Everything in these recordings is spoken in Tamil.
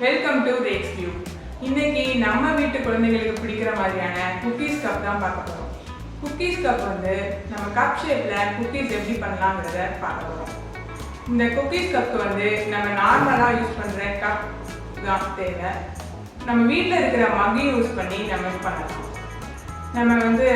Welcome to Reks View. இன்னைக்கு நம்ம வீட்டு குழந்தைகளுக்கு பிடிக்கிற மாதிரியான குக்கீஸ் கப் தான் பார்க்க போறோம். குக்கீஸ் கப் வந்து நம்ம கப் ஷேப்ல குக்கீஸ் எப்படி பண்ணலாம்ங்கறத பார்க்க போறோம். இந்த குக்கீஸ் கப் வந்து நம்ம நார்மலா யூஸ் பண்ற கப் தான் தேவை. நம்ம வீட்ல இருக்கிற மக் யூஸ் பண்ணி நம்ம பண்ணலாம். நம்ம வந்து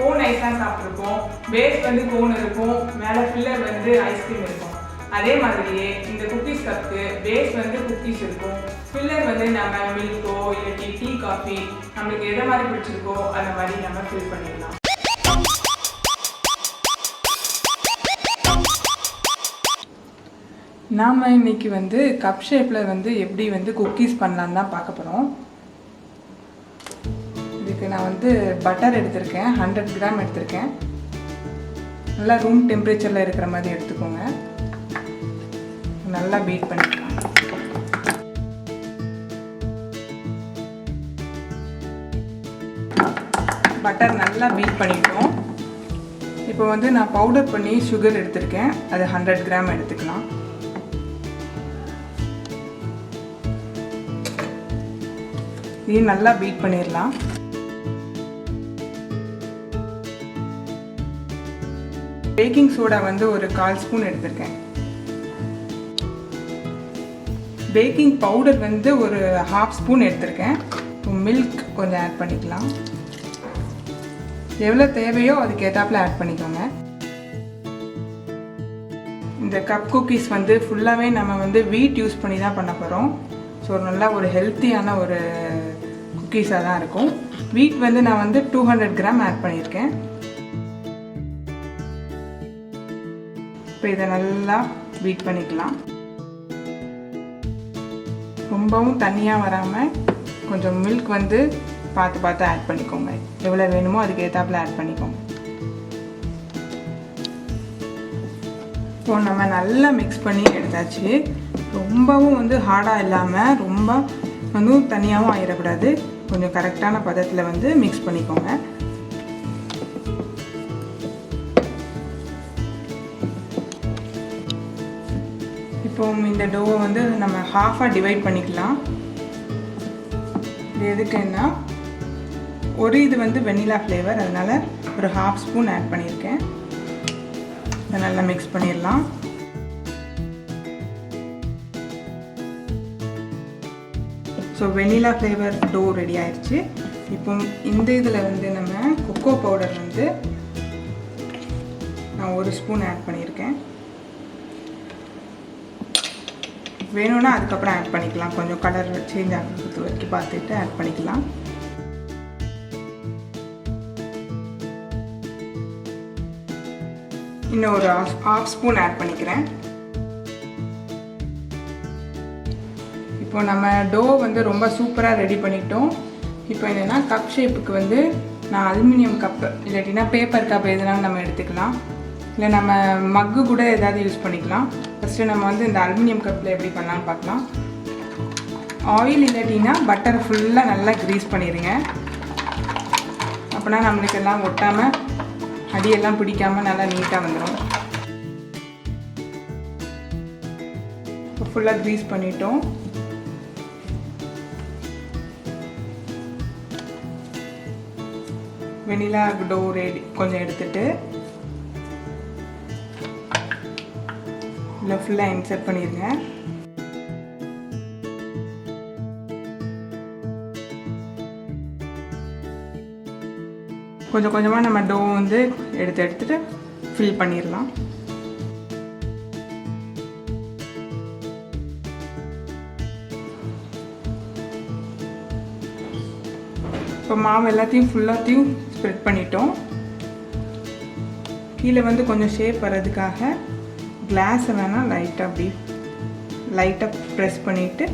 கோன் ஐஸ்லாம் சாப்பிட்ருப்போம். பேஸ் வந்து கோன் இருக்கும், மேலே ஃபில்லர் வந்து ஐஸ்கிரீம் இருக்கும். அதே மாதிரியே இந்த குக்கீஸ் கப்புக்கு பேஸ் வந்து குக்கீஸ் இருக்கும், ஃபில்லர் வந்து நம்ம மில்க்கோ இல்லாட்டி டீ காஃபி நம்மளுக்கு எதை மாதிரி பிடிச்சிருக்கோ அந்த மாதிரி நம்ம ஃபில் பண்ணிடலாம். நாம் இன்னைக்கு வந்து கப் ஷேப்பில் வந்து எப்படி வந்து குக்கீஸ் பண்ணலான்னு தான் பார்க்க போகிறோம். இதுக்கு நான் வந்து பட்டர் எடுத்திருக்கேன், 100 கிராம் எடுத்திருக்கேன். நல்லா ரூம் டெம்பரேச்சரில் இருக்கிற மாதிரி எடுத்துக்கோங்க. நல்லா பீட் பண்ணிக்கலாம். பட்டர் நல்லா பீட் பண்ணிட்டோம். இப்போ வந்து நான் பவுடர் பண்ணி சுகர் எடுத்திருக்கேன், அது 100 கிராம் எடுத்துக்கலாம். இதையும் நல்லா பீட் பண்ணிடலாம். பேக்கிங் சோடா வந்து ஒரு 1/4 ஸ்பூன் எடுத்திருக்கேன். பேக்கிங் பவுடர் வந்து ஒரு 1/2 ஸ்பூன் எடுத்திருக்கேன். மில்க் கொஞ்சம் ஆட் பண்ணிக்கலாம். எவ்வளோ தேவையோ அதுக்கு ஏற்றாப்புல ஆட் பண்ணிக்கோங்க. இந்த கப் குக்கீஸ் வந்து ஃபுல்லாகவே நம்ம வந்து வீட் யூஸ் பண்ணி தான் பண்ண போகிறோம். ஸோ நல்லா ஒரு ஹெல்த்தியான ஒரு குக்கீஸாக தான் இருக்கும். வீட் வந்து நான் வந்து 200 கிராம் ஆட் பண்ணியிருக்கேன். இப்போ இதை நல்லா பீட் பண்ணிக்கலாம். ரொம்பவும் தண்ணியாக வராமல் கொஞ்சம் மில்க் வந்து பார்த்து ஆட் பண்ணிக்கோங்க. எவ்வளோ வேணுமோ அதுக்கு ஏற்றாப்புல ஆட் பண்ணிக்கோங்க. இப்போ நம்ம நல்லா மிக்ஸ் பண்ணி எடுத்தாச்சு. ரொம்பவும் வந்து ஹார்டாக இல்லாமல் ரொம்ப வந்து தனியாகவும் ஆயிடக்கூடாது. கொஞ்சம் கரெக்டான பதத்தில் வந்து மிக்ஸ் பண்ணிக்கோங்க. இப்போ இந்த டோவை வந்து நம்ம ஹாஃபாக டிவைட் பண்ணிக்கலாம். இது எதுக்குன்னா ஒரு இது வந்து வெண்ணிலா ஃப்ளேவர், அதனால் ஒரு 1/2 ஸ்பூன் ஆட் பண்ணியிருக்கேன். இதை நல்லா மிக்ஸ் பண்ணிடலாம். So vanilla flavour to ready ஆயிடுச்சு. இப்போ இந்த இதில் வந்து நம்ம கொக்கோ பவுடர் வந்து நான் 1 ஸ்பூன் ஆட் பண்ணியிருக்கேன். வேணும்னா அதுக்கப்புறம் ஆட் பண்ணிக்கலாம். கொஞ்சம் கலர் சேஞ்ச் ஆகிறது வரைக்கும் பார்த்துட்டு ஆட் பண்ணிக்கலாம். இன்னும் ஒரு 1/2 ஸ்பூன் ஆட் பண்ணிக்கிறேன். இப்போ நம்ம டோ வந்து ரொம்ப சூப்பராக ரெடி பண்ணிட்டோம். இப்போ என்னென்னா கப் ஷேப்புக்கு வந்து நான் அலுமினியம் கப்பு இல்லாட்டினா பேப்பர் கப் எதுனாலும் நம்ம எடுத்துக்கலாம். இல்லை நம்ம மக்கு கூட ஏதாவது யூஸ் பண்ணிக்கலாம். ஃபஸ்ட்டு நம்ம வந்து இந்த அலுமினியம் கப்பில் எப்படி பண்ணலான்னு பார்க்கலாம். ஆயில் இல்லாட்டினா பட்டர் ஃபுல்லாக நல்லா க்ரீஸ் பண்ணிடுங்க. அப்போனா நம்மளுக்கு எல்லாம் ஒட்டாமல் அடியெல்லாம் பிடிக்காமல் நல்லா நீட்டாக வந்துடும். இப்போ ஃபுல்லாக க்ரீஸ் பண்ணிட்டோம். வெனிலா டோ ரெடி கொஞ்சம் எடுத்துட்டு இதில் ஃபுல்லாக இன்சர்ட் பண்ணிடுங்க. கொஞ்சம் கொஞ்சமாக நம்ம டோ வந்து எடுத்துட்டு ஃபில் பண்ணிடலாம். இப்போ மாவு எல்லாத்தையும் ஃபுல்லாத்தையும் ஸ்ப்ரெட் பண்ணிட்டோம். கீழே வந்து கொஞ்சம் ஷேப் வர்றதுக்காக கிளாஸை வேணால் லைட்டாக ப்ரெஸ் பண்ணிவிட்டு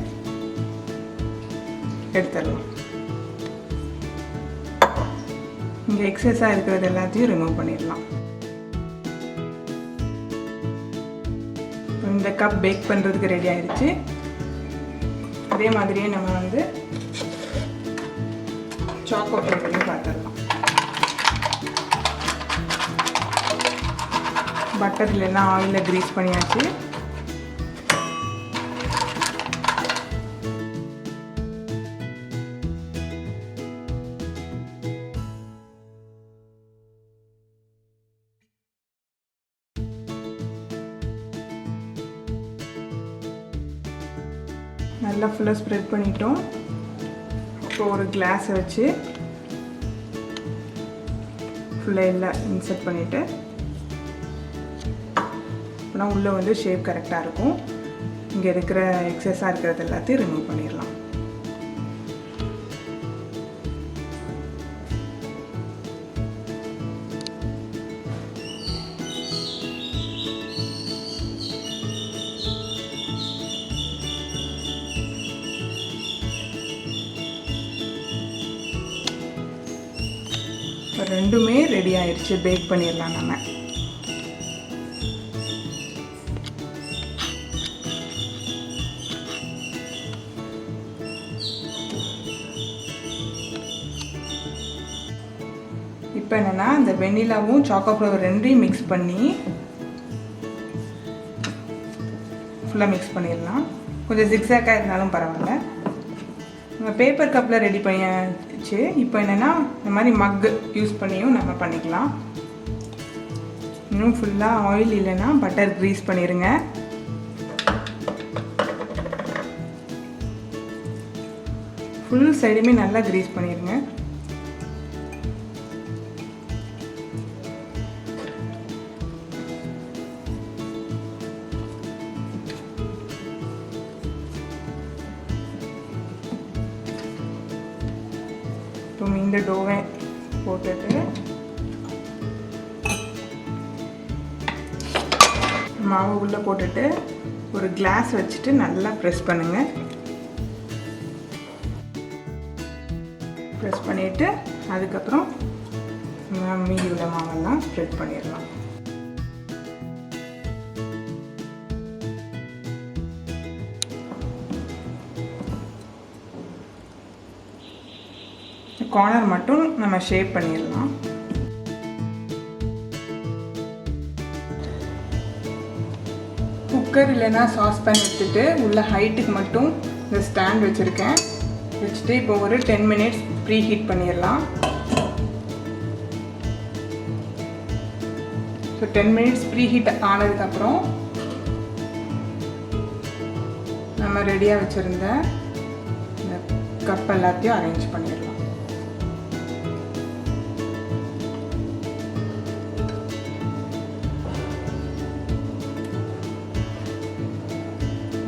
எடுத்துடலாம். இங்கே எக்ஸஸாக இருக்கிறது எல்லாத்தையும் ரிமூவ் பண்ணிடலாம். இந்த கப் பேக் பண்ணுறதுக்கு ரெடி ஆயிடுச்சு. அதே மாதிரியே நம்ம வந்து சாக்கோ ஃப்ளேவரையும் பார்த்துடலாம். பட்டரில் எல்லாம் ஆயிலில் க்ரீஸ் பண்ணியாச்சு. நல்லா ஃபுல்லாக ஸ்ப்ரெட் பண்ணிட்டோம். இப்போ ஒரு கிளாஸை வச்சு ஃபுல்லாக எல்லாம் இன்சர்ட் பண்ணிவிட்டு அப்போனா உள்ளே வந்து ஷேப் கரெக்டாக இருக்கும். இங்கே இருக்கிற எக்ஸஸாக இருக்கிறது எல்லாத்தையும் ரிமூவ் பண்ணிடலாம். ரெண்டுமே ரெடி ஆயிடுச்சு. பேக் பண்ணிடலாம் நம்ம. இப்போ என்னென்னா இந்த வெண்ணிலாவும் சாக்கோ ஃப்ளவர் ரெண்டையும் மிக்ஸ் பண்ணி ஃபுல்லாக மிக்ஸ் பண்ணிடலாம். கொஞ்சம் ஜிக்ஸாக்காக இருந்தாலும் பரவாயில்ல. நம்ம பேப்பர் கப்பில் ரெடி பண்ணியாச்சு. இப்போ என்னென்னா இந்த மாதிரி மக்கு யூஸ் பண்ணியும் நம்ம பண்ணிக்கலாம். இன்னும் ஃபுல்லாக ஆயில் இல்லைன்னா பட்டர் க்ரீஸ் பண்ணிடுங்க. ஃபுல் சைடுமே நல்லா க்ரீஸ் பண்ணிடுங்க. இந்த டோவை போட்டுட்டு மாவு உள்ளே போட்டுட்டு ஒரு கிளாஸ் வச்சுட்டு நல்லா ப்ரெஸ் பண்ணுங்கள். ப்ரெஸ் பண்ணிவிட்டு அதுக்கப்புறம் மீதி உள்ள மாவெல்லாம் ஸ்ப்ரெட் பண்ணிடலாம். கார்னர் மட்டும் நம்ம ஷேப் பண்ணிடலாம். குக்கர் இல்லைன்னா சாஸ்பேன் எடுத்துகிட்டு உள்ள ஹைட்டுக்கு மட்டும் இந்த ஸ்டாண்ட் வச்சுருக்கேன். வச்சுட்டு இப்போ ஒரு 10 மினிட்ஸ் ப்ரீ ஹீட் பண்ணிடலாம். ஸோ 10 மினிட்ஸ் ப்ரீ ஹீட் ஆனதுக்கப்புறம் நம்ம ரெடியாக வச்சுருந்த இந்த கப் எல்லாத்தையும் அரேஞ்ச் பண்ணிடலாம்.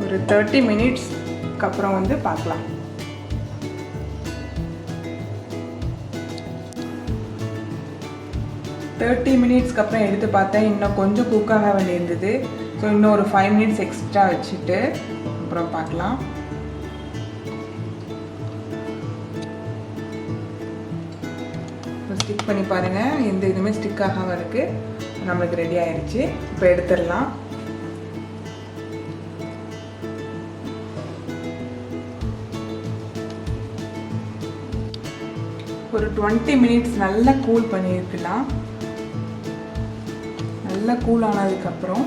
ஒரு 30 மினிட்ஸ்க்கு அப்புறம் வந்து பார்க்கலாம். மினிட்ஸ்க்கு அப்புறம் எடுத்து பார்த்தேன். இன்னும் கொஞ்சம் குக்காக வேண்டியிருந்தது. ஸோ இன்னும் ஒரு 5 மினிட்ஸ் எக்ஸ்ட்ரா வச்சுட்டு அப்புறம் பார்க்கலாம். ஸ்டிக் பண்ணி பாருங்கள். எந்த இதுவுமே ஸ்டிக் ஆகாமல் இருக்குது. நம்மளுக்கு ரெடி ஆயிடுச்சு. இப்போ எடுத்துடலாம். ஒரு 20 மினிட்ஸ் நல்லா கூல் பண்ணியிருக்கலாம். நல்லா கூல் ஆனதுக்கப்புறம்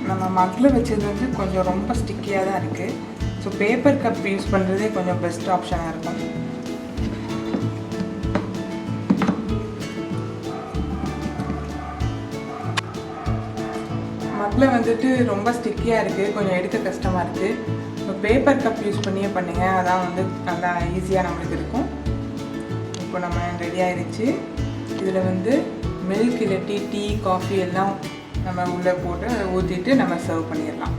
நம்ம மக்கில் வச்சது வந்து கொஞ்சம் ரொம்ப ஸ்டிக்கியாக தான் இருக்குது. ஸோ பேப்பர் கப் யூஸ் பண்ணுறதே கொஞ்சம் பெஸ்ட் ஆப்ஷனாக இருக்கும். மக்கில் வந்துட்டு ரொம்ப ஸ்டிக்கியாக இருக்குது, கொஞ்சம் எடுக்க கஷ்டமாக இருக்குது. ஸோ பேப்பர் கப் யூஸ் பண்ணியே பண்ணுங்கள். அதான் வந்து நல்லா ஈஸியாக நம்மளுக்கு இருக்கும். இப்போ நம்ம ரெடி ஆயிடுச்சு. இதில் வந்து மில்க் இல்லாட்டி டீ காஃபி எல்லாம் நம்ம உள்ளே போட்டு அதை ஊற்றிட்டு நம்ம சர்வ் பண்ணிடலாம்.